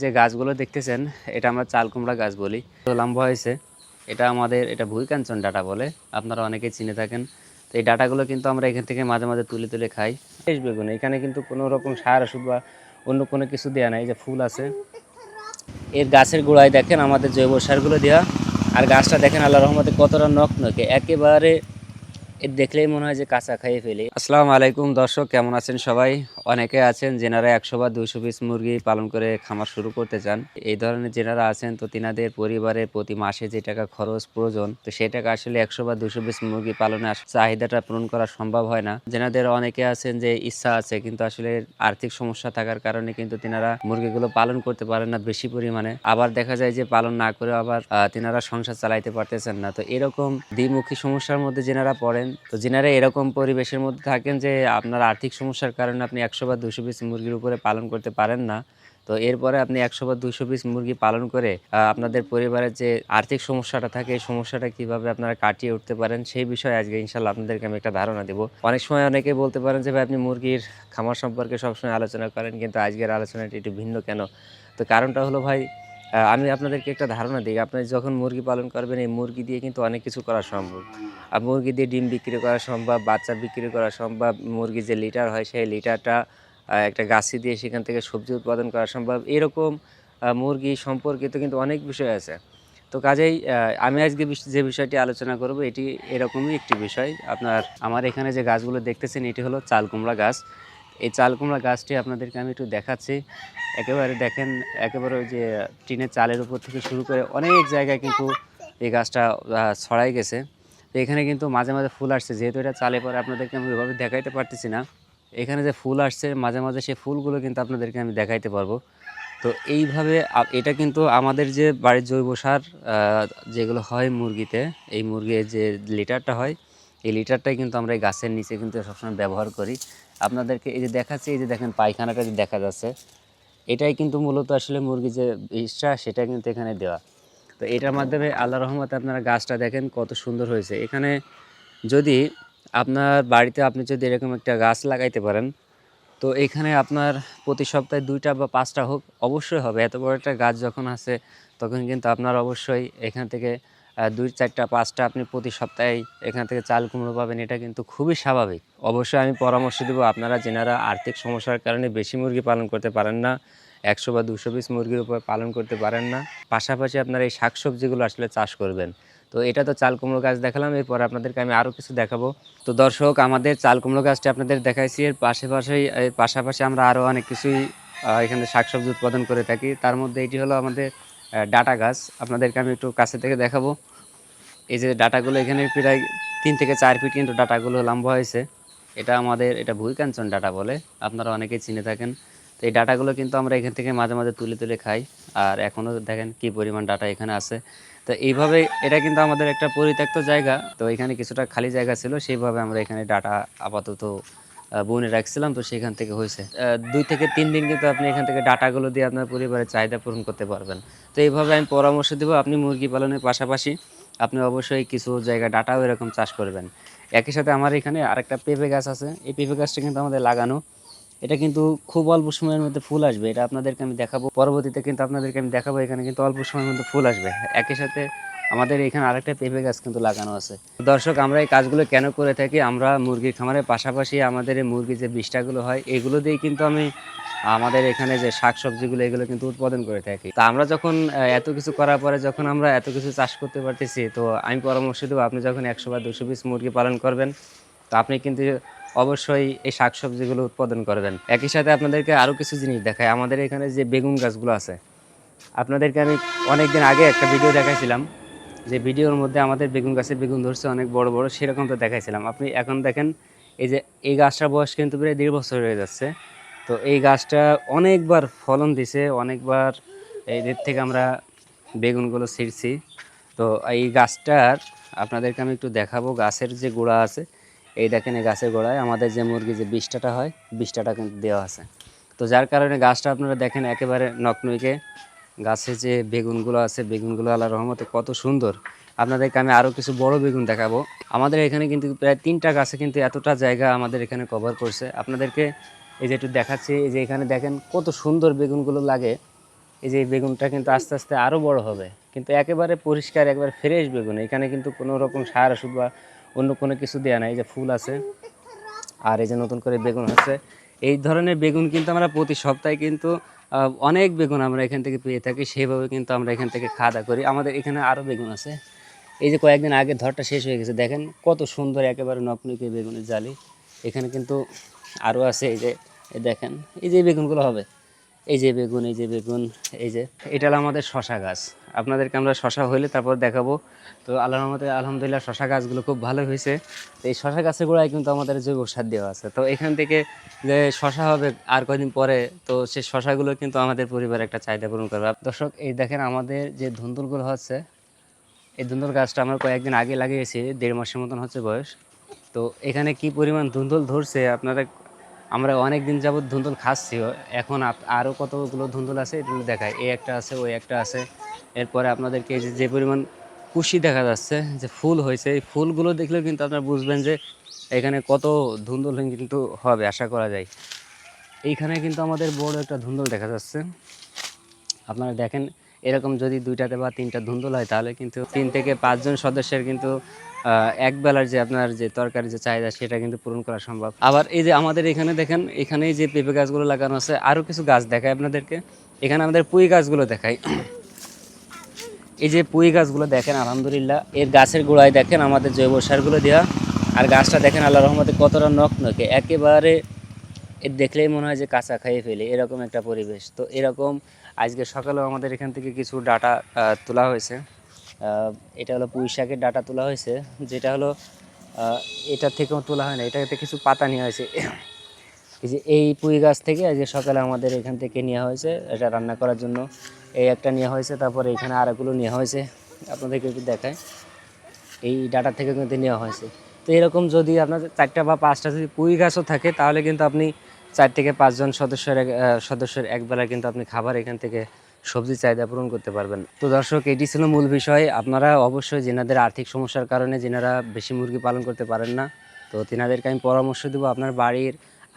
যে গাছগুলো দেখতেছেন এটা আমরা চাল কুমড়া গাছ বলি। তো লম্বা হয়েছে, এটা ভুঁইকাঞ্চন ডাঁটা বলে, আপনারা অনেকেই চিনে থাকেন। তো এই ডাঁটাগুলো কিন্তু আমরা এখান থেকে মাঝে মাঝে তুলে তুলে খাই। ফ্রেশ বেগুন, এখানে কিন্তু কোনো রকম সার ওষুধ বা অন্য কোনো কিছু দেওয়া নাই। যে ফুল আছে, এর গাছের গোড়ায় দেখেন আমাদের জৈব সারগুলো দেওয়া। আর গাছটা দেখেন আল্লাহ রহমতে কতটা নখনকে, একেবারে দেখলেই মনে হয় যে কাঁচা খাইয়ে ফেলি। আসসালামু আলাইকুম দর্শক, কেমন আছেন সবাই? অনেকে আছেন যেনারা 100 বা 200 পিস মুরগি পালন করে খামার শুরু করতে চান। এই ধরনের যেনারা আছেন, তো তিনাদের পরিবারে প্রতি মাসে যে টাকা খরচ প্রয়োজন, তো সেই টাকা আসলে 100 বা 200 পিস মুরগি পালনে চাহিদাটা পূরণ করা সম্ভব হয় না। যেনাদের অনেকে আছেন যে ইচ্ছা আছে, কিন্তু আসলে আর্থিক সমস্যা থাকার কারণে কিন্তু তিনারা মুরগিগুলো পালন করতে পারেন না বেশি পরিমাণে। আবার দেখা যায় যে পালন না করে আবার তিনারা সংসার চালাইতে পারতেছেন না। তো এরকম দ্বিমুখী সমস্যার মধ্যে যেনারা পড়েন, তো যেনারা এরকম পরিবেশের মধ্যে থাকেন যে আপনার আর্থিক সমস্যার কারণে আপনি 100 বা 200 পিস মুরগির উপরে পালন করতে পারেন না, তো এরপরে আপনি 100 বা 200 পিস মুরগি পালন করে আপনাদের পরিবারের যে আর্থিক সমস্যাটা থাকে, এই সমস্যাটা কিভাবে আপনারা কাটিয়ে উঠতে পারেন সেই বিষয়ে আজকে ইনশাল্লাহ আপনাদেরকে আমি একটা ধারণা দেবো। অনেক সময় অনেকে বলতে পারেন যে ভাই আপনি মুরগির খামার সম্পর্কে সবসময় আলোচনা করেন, কিন্তু আজকের আলোচনাটি একটু ভিন্ন কেন? তো কারণটা হলো ভাই, আমি আপনাদেরকে একটা ধারণা দিই। আপনি যখন মুরগি পালন করবেন, এই মুরগি দিয়ে কিন্তু অনেক কিছু করা সম্ভব। আর মুরগি দিয়ে ডিম বিক্রি করা সম্ভব, বাচ্চা বিক্রি করা সম্ভব, মুরগির যে লিটার হয় সেই লিটারটা একটা গাছি দিয়ে সেখান থেকে সবজি উৎপাদন করা সম্ভব। এরকম মুরগি সম্পর্কিত কিন্তু অনেক বিষয় আছে। তো কাজেই আমি আজকে যে বিষয়টি আলোচনা করব, এটি এরকমই একটি বিষয়। আমার এখানে যে গাছগুলো দেখতেছেন, এটি হলো চাল কুমড়া গাছ। এই চাল কুমড়া গাছটি আপনাদেরকে আমি একটু দেখাচ্ছি। একেবারে দেখেন, একেবারে ওই যে টিনের চালের উপর থেকে শুরু করে অনেক জায়গায় কিন্তু এই গাছটা ছড়াই গেছে। তো এখানে কিন্তু মাঝে মাঝে ফুল আসছে, যেহেতু এটা চালে পরে আপনাদেরকে আমি ওইভাবে দেখাইতে পারতেছি না। এখানে যে ফুল আসছে মাঝে মাঝে, সেই ফুলগুলো কিন্তু আপনাদেরকে আমি দেখাইতে পারবো। তো এইভাবে এটা কিন্তু আমাদের যে বাড়ির জৈব সার যেগুলো হয় মুরগিতে, এই মুরগির যে লিটারটা হয়, এই লিটারটাই কিন্তু আমরা এই গাছের নিচে কিন্তু সবসময় ব্যবহার করি। আপনাদেরকে এই যে দেখাচ্ছি, এই যে দেখেন পায়খানাটা যে দেখা যাচ্ছে, এটাই কিন্তু মূলত আসলে মুরগির যে বিষটা সেটা কিন্তু এখানে দেওয়া। তো এটার মাধ্যমে আল্লাহ রহমতে আপনারা গাছটা দেখেন কত সুন্দর হয়েছে। এখানে যদি আপনার বাড়িতে আপনি যদি এরকম একটা গাছ লাগাইতে পারেন, তো এখানে আপনার প্রতি সপ্তাহে 2টা বা 5টা হোক অবশ্যই হবে। এত বড় একটা গাছ যখন আছে, তখন কিন্তু আপনার অবশ্যই এখান থেকে 2, 4টা, 5টা আপনি প্রতি সপ্তাহেই এখান থেকে চাল কুমড়ো পাবেন। এটা কিন্তু খুবই স্বাভাবিক। অবশ্যই আমি পরামর্শ দেব, আপনারা যেনারা আর্থিক সমস্যার কারণে বেশি মুরগি পালন করতে পারেন না, 100 বা 200 পিস মুরগির উপর পালন করতে পারেন না, পাশাপাশি আপনারা এই শাকসবজিগুলো আসলে চাষ করবেন। তো এটা তো চাল কুমড়ো গাছ দেখালাম, এরপর আপনাদেরকে আমি আরও কিছু দেখাবো। তো দর্শক, আমাদের চাল কুমড়ো গাছটা আপনাদের দেখাইছি, এর পাশাপাশি আমরা আরও অনেক কিছুই এখানে শাকসবজি উৎপাদন করে থাকি। তার মধ্যে এটি হলো আমাদের ডাঁটা গাছ। আপনাদেরকে আমি একটু কাছে থেকে দেখাবো। এই যে ডাঁটাগুলো, এখানে প্রায় 3 থেকে 4 ফিট কিন্তু ডাঁটাগুলো লম্বা হয়েছে। এটা ভুঁইকাঞ্চন ডাঁটা বলে, আপনারা অনেকেই চিনে থাকেন। তো এই ডাঁটাগুলো কিন্তু আমরা এখান থেকে মাঝে মাঝে তুলে তুলে খাই। আর এখনও দেখেন কি পরিমাণ ডাঁটা এখানে আছে। তো এইভাবে এটা কিন্তু আমাদের একটা পরিত্যক্ত জায়গা, তো এখানে কিছুটা খালি জায়গা ছিল, সেইভাবে আমরা এখানে ডাঁটা আপাতত বনে রাখছিলাম। তো সেখান থেকে হয়েছে 2 থেকে 3 দিন কিন্তু আপনি এখান থেকে ডাঁটাগুলো দিয়ে আপনার পরিবারের চাহিদা পূরণ করতে পারবেন। তো এইভাবে আমি পরামর্শ দেবো, আপনি মুরগি পালনের পাশাপাশি আপনি অবশ্যই কিছু জায়গায় ডাঁটাও এরকম চাষ করবেন। একই সাথে আমার এখানে আরেকটা পেঁপে গাছ আছে। এই পেঁপে গাছটা কিন্তু আমাদের লাগানো। এটা কিন্তু খুব অল্প সময়ের মধ্যে ফুল আসবে, এটা আপনাদেরকে আমি দেখাবো পরবর্তীতে। কিন্তু আপনাদেরকে আমি দেখাবো এখানে কিন্তু অল্প সময়ের মধ্যে ফুল আসবে। একই সাথে আমাদের এখানে আরেকটা পেঁপে গাছ কিন্তু লাগানো আছে। দর্শক, আমরা এই কাজগুলো কেন করে থাকি? আমরা মুরগির খামারের পাশাপাশি আমাদের এই মুরগির যে বিষটাগুলো হয়, এগুলো দিয়েই কিন্তু আমি আমাদের এখানে যে শাকসবজিগুলো এগুলো কিন্তু উৎপাদন করে থাকি। তা আমরা যখন এত কিছু করার পরে যখন আমরা এত কিছু চাষ করতে পারতেছি, তো আমি পরামর্শ দেবো, আপনি যখন 100 বা 200 পিস মুরগি পালন করবেন, তো আপনি কিন্তু অবশ্যই এই শাকসবজিগুলো উৎপাদন করবেন। একই সাথে আপনাদেরকে আরও কিছু জিনিস দেখাই। আমাদের এখানে যে বেগুন গাছগুলো আছে, আপনাদেরকে আমি অনেকদিন আগে একটা ভিডিও দেখাইছিলাম, যে ভিডিওর মধ্যে আমাদের বেগুন গাছে বেগুন ধরছে অনেক বড় বড়, সেরকম তো দেখাইছিলাম। আপনি এখন দেখেন, এই যে এই গাছটার বয়স কিন্তু প্রায় 1.5 বছর হয়ে যাচ্ছে। তো এই গাছটা অনেকবার ফলন দিছে, অনেকবার এদের থেকে আমরা বেগুনগুলো ছিঁড়ছি। তো এই গাছটার আপনাদেরকে আমি একটু দেখাবো। গাছের যে গোড়া আছে, এই দেখেন, এই গাছের গোড়ায় আমাদের যে মুরগি যে বিষ্ঠাটা হয়, বিষ্ঠাটা কিন্তু দেওয়া আছে। তো যার কারণে গাছটা আপনারা দেখেন একেবারে নকনকে। গাছে যে বেগুনগুলো আছে, বেগুনগুলো আল্লাহর রহমতে কত সুন্দর। আপনাদেরকে আমি আরও কিছু বড় বেগুন দেখাবো। আমাদের এখানে কিন্তু প্রায় 3টা গাছে কিন্তু এতটা জায়গা আমাদের এখানে কভার করছে। আপনাদেরকে এই যে একটু দেখাচ্ছি, এই যে এখানে দেখেন কত সুন্দর বেগুনগুলো লাগে। এই যে এই বেগুনটা কিন্তু আস্তে আস্তে আরও বড় হবে, কিন্তু একেবারে পরিষ্কার একবারে ফ্রেশ বেগুন, এখানে কিন্তু কোনো রকম সার ওষুধ বা অন্য কোনো কিছু দেওয়া নাই। এই যে ফুল আছে আর এই যে নতুন করে বেগুন হচ্ছে, এই ধরনের বেগুন কিন্তু আমরা প্রতি সপ্তাহে কিন্তু অনেক বেগুন আমরা এখান থেকে পেয়ে থাকি, সেইভাবে কিন্তু আমরা এখান থেকে খাওয়া দাওয়া করি। আমাদের এখানে আরও বেগুন আছে, এই যে কয়েকদিন আগে ধরটা শেষ হয়ে গেছে, দেখেন কত সুন্দর একেবারে নকনকে বেগুনের জালি। এখানে কিন্তু আরও আছে, এই যে দেখেন এই যে বেগুনগুলো হবে, এই যে বেগুন, এই যে বেগুন, এই যে এটা হলো আমাদের শশা গাছ। আপনাদেরকে আমরা শশা হইলে তারপর দেখাবো। তো আল্লাহর রহমতে আলহামদুলিল্লাহ শশা গাছগুলো খুব ভালো হয়েছে। তো এই শশা গাছের গোড়ায় কিন্তু আমাদের জৈব সার দেওয়া আছে। তো এখান থেকে যে শশা হবে আর কয়দিন পরে, তো সেই শশাগুলো কিন্তু আমাদের পরিবারের একটা চাহিদা পূরণ করবে। দর্শক, এই দেখেন আমাদের যে ধুন্দুলগুলো হচ্ছে, এই ধুন্দুল গাছটা আমরা কয়েকদিন আগে লাগিয়েছি, 1.5 মাসের মতন হচ্ছে বয়স। তো এখানে কি পরিমাণ ধুন্দুল ধরছে আপনারা, আমরা অনেক দিন যাবত ধুন্দুল খাচ্ছি। এখন আরও কতগুলো ধুন্দুল আছে এগুলো দেখায়, এই একটা আছে, ওই একটা আছে। এরপরে আপনাদেরকে যে পরিমাণ কুশি দেখা যাচ্ছে, যে ফুল হয়েছে, এই ফুলগুলো দেখলেও কিন্তু আপনারা বুঝবেন যে এখানে কত ধুন্দুল কিন্তু হবে আশা করা যায়। এইখানে কিন্তু আমাদের বড় একটা ধুন্দুল দেখা যাচ্ছে, আপনারা দেখেন। এরকম যদি 2টাতে বা 3টা ধুন্দুল হয়, তাহলে কিন্তু 3 থেকে 5 জন সদস্যের কিন্তু এক বেলার যে আপনার যে তরকারি যে চাহিদা, সেটা কিন্তু পূরণ করা সম্ভব। আবার এই যে আমাদের এখানে দেখেন, এখানে যে পেঁপে গাছগুলো লাগানো আছে, আরও কিছু গাছ দেখায় আপনাদেরকে। এখানে আমাদের পুঁই গাছগুলো দেখাই, এই যে পুঁই গাছগুলো দেখেন, আলহামদুলিল্লাহ এর গাছের গোড়ায় দেখেন আমাদের জৈব সারগুলো দেওয়া। আর গাছটা দেখেন আল্লাহর রহমতে কতটা নকনকে, একেবারে এর দেখলেই মনে হয় যে কাঁচা খাইয়ে ফেলি, এরকম একটা পরিবেশ। তো এরকম আজকে সকালেও আমাদের এখান থেকে কিছু ডাটা তোলা হয়েছে। এটা হলো পুঁই শাকের ডাটা তোলা হয়েছে, যেটা হলো এটা থেকেও তোলা হয় না, এটাতে কিছু পাতা নেওয়া হয়েছে। এই যে এই পুঁই গাছ থেকে আজকে সকালে আমাদের এখান থেকে নেওয়া হয়েছে এটা রান্না করার জন্য। এই একটা নেওয়া হয়েছে, তারপরে এখানে আরেকগুলো নেওয়া হয়েছে, আপনাদেরকে একটু দেখায়। এই ডাটা থেকে কিন্তু নেওয়া হয়েছে। তো এরকম যদি আপনার 4টা বা 5টা যদি পুঁই গাছও থাকে, তাহলে কিন্তু আপনি 4 থেকে 5 জন সদস্যের একবেলা কিন্তু আপনি খাবার এখান থেকে সবজি চাহিদা পূরণ করতে পারবেন। তো দর্শক, এটি ছিল মূল বিষয়। আপনারা অবশ্যই যেনাদের আর্থিক সমস্যার কারণে যেনারা বেশি মুরগি পালন করতে পারেন না, তো তেনাদেরকে আমি পরামর্শ দেবো, আপনার বাড়ির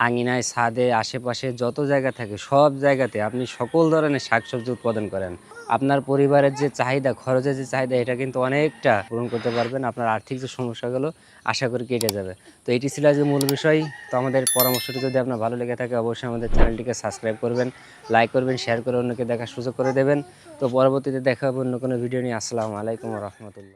আঙিনায়, ছাদে, আশেপাশে যত জায়গা থাকে সব জায়গাতে আপনি সকল ধরনের শাকসবজি উৎপাদন করেন। আপনার পরিবারের যে চাহিদা, খরচের যে চাহিদা, এটা কিন্তু অনেকটা পূরণ করতে পারবেন। আপনার আর্থিক যে সমস্যাগুলো আশা করি কেটে যাবে। তো এটি ছিল যে মূল বিষয়। তো আমাদের পরামর্শটি যদি আপনার ভালো লেগে থাকে, অবশ্যই আমাদের চ্যানেলটিকে সাবস্ক্রাইব করবেন, লাইক করবেন, শেয়ার করে অন্যকে দেখার সুযোগ করে দেবেন। তো পরবর্তীতে দেখা হবে অন্য কোনো ভিডিও নিয়ে। আসসালামু আলাইকুম ওয়া রাহমাতুল্লাহ।